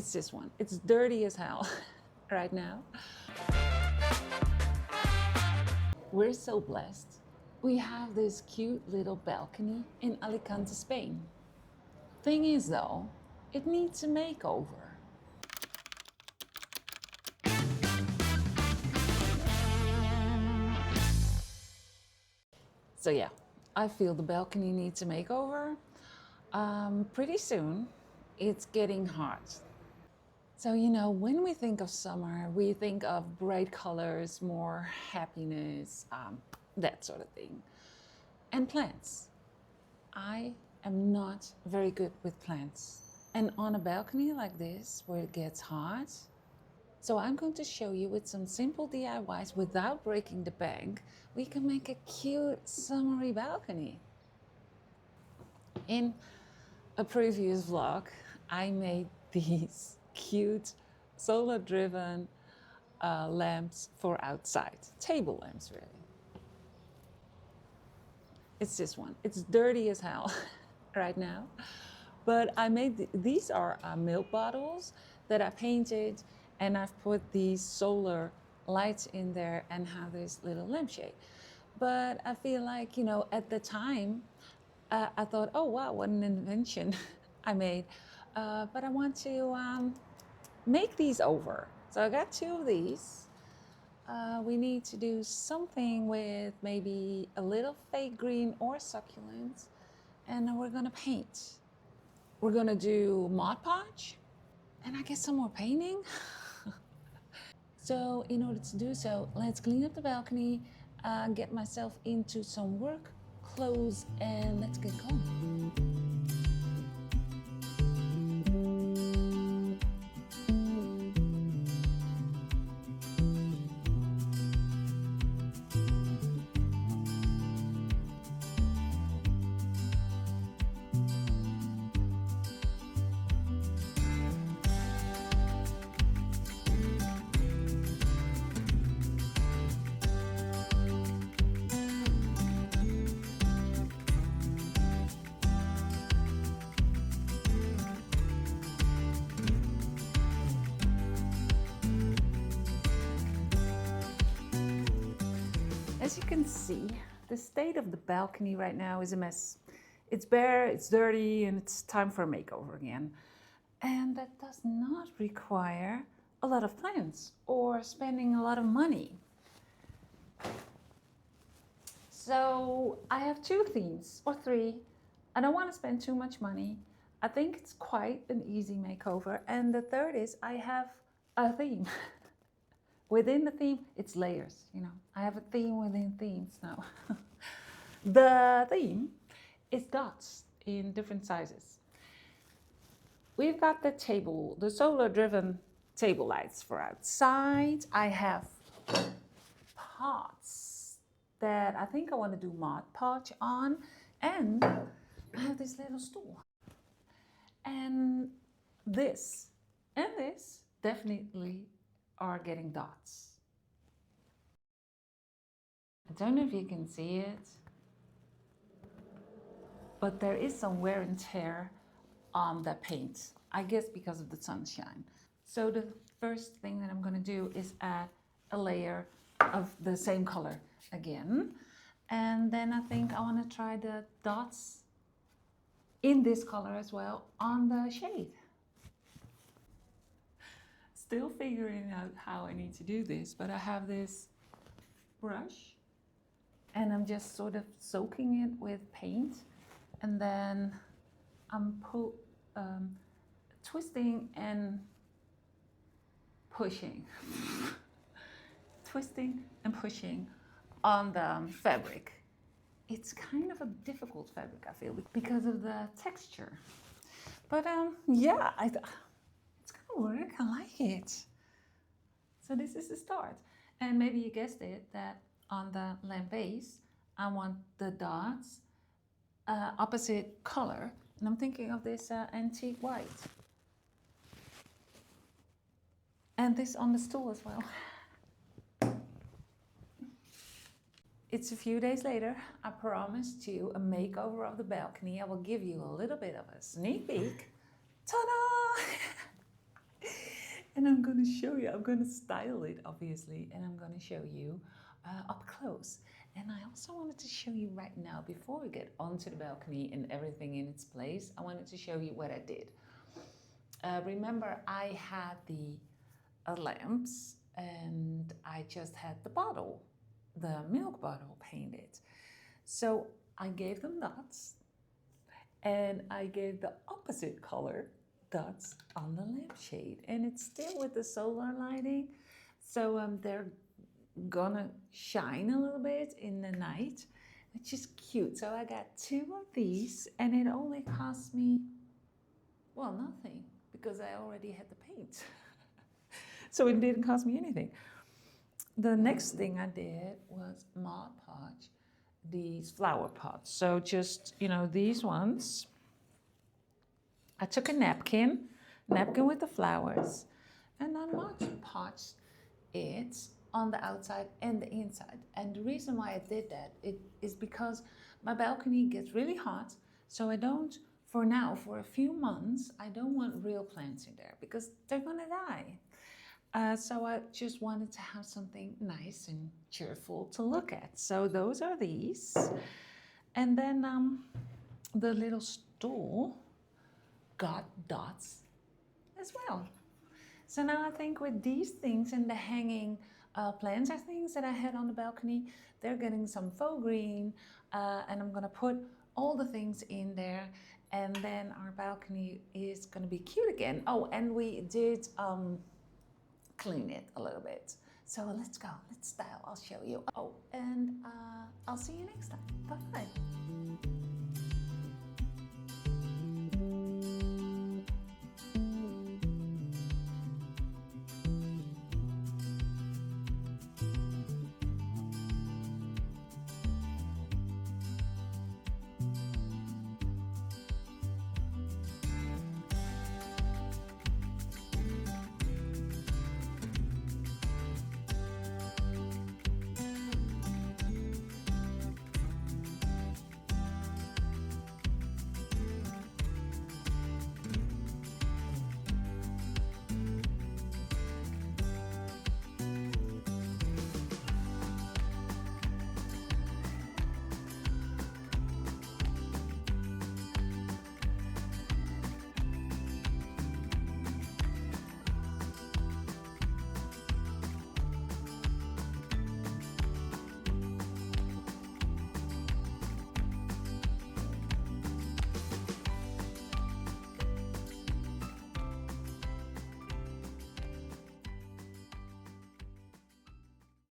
It's this one. It's dirty as hell right now. We're so blessed. We have this cute little balcony in Alicante, Spain. Thing is though, it needs a makeover. So yeah, I feel the balcony needs a makeover. Pretty soon, it's getting hot. So, you know, when we think of summer, we think of bright colors, more happiness, that sort of thing. And plants. I am not very good with plants. And on a balcony like this, where it gets hot, so I'm going to show you with some simple DIYs without breaking the bank, we can make a cute summery balcony. In a previous vlog, I made these cute solar-driven lamps for outside, table lamps really. It's this one. It's dirty as hell right now, but I made these are milk bottles that I painted, and I've put these solar lights in there and have this little lampshade. But I feel like, you know, at the time, I thought, oh wow, what an invention I made. But I want to make these over. So I got two of these. We need to do something with maybe a little fake green or succulent, and we're gonna paint. We're gonna do Mod Podge, and I guess some more painting. So in order to do so, let's clean up the balcony, get myself into some work clothes, and let's get going. As you can see, the state of the balcony right now is a mess. It's bare, it's dirty, and it's time for a makeover again. And that does not require a lot of plans or spending a lot of money. So I have two themes, or three. I don't want to spend too much money. I think it's quite an easy makeover. And the third is I have a theme. Within the theme, it's layers, you know. I have a theme within themes now. The theme is dots in different sizes. We've got the table, the solar-driven table lights for outside. I have pots that I think I want to do Mod Podge on, and I have this little stool. And this definitely are getting dots. I don't know if you can see it, but there is some wear and tear on the paint, I guess because of the sunshine. So the first thing that I'm going to do is add a layer of the same color again, and then I think I want to try the dots in this color as well on the shade. Still figuring out how I need to do this, but I have this brush and I'm just sort of soaking it with paint, and then I'm twisting and pushing twisting and pushing on the fabric. It's kind of a difficult fabric, I feel, because of the texture, but yeah, it's gonna work. I like it. So this is the start. And maybe you guessed it, that on the lamp base, I want the dots opposite color. And I'm thinking of this antique white. And this on the stool as well. It's a few days later. I promised you a makeover of the balcony. I will give you a little bit of a sneak peek. Ta-da! And I'm going to show you, I'm going to style it obviously, and I'm going to show you up close. And I also wanted to show you right now, before we get onto the balcony and everything in its place, I wanted to show you what I did. Remember, I had the lamps, and I just had the bottle, the milk bottle painted. So I gave them dots, and I gave the opposite color dots on the lampshade, and it's still with the solar lighting, so they're gonna shine a little bit in the night, which is cute. So I got 2 of these, and it only cost me, well, nothing, because I already had the paint. So it didn't cost me anything. The next thing I did was Mod Podge these flower pots. So just, you know, these ones, I took a napkin with the flowers, and I Mod Podged it on the outside and the inside. And the reason why I did that is because my balcony gets really hot, so I don't, for now, for a few months, I don't want real plants in there because they're gonna die. So I just wanted to have something nice and cheerful to look at. So those are these. And then the little stool got dots as well. So now I think with these things and the hanging plants and things that I had on the balcony, they're getting some faux green, and I'm gonna put all the things in there, and then our balcony is gonna be cute again. Oh, and we did clean it a little bit. So let's go, let's style, I'll show you. Oh, and I'll see you next time. Bye.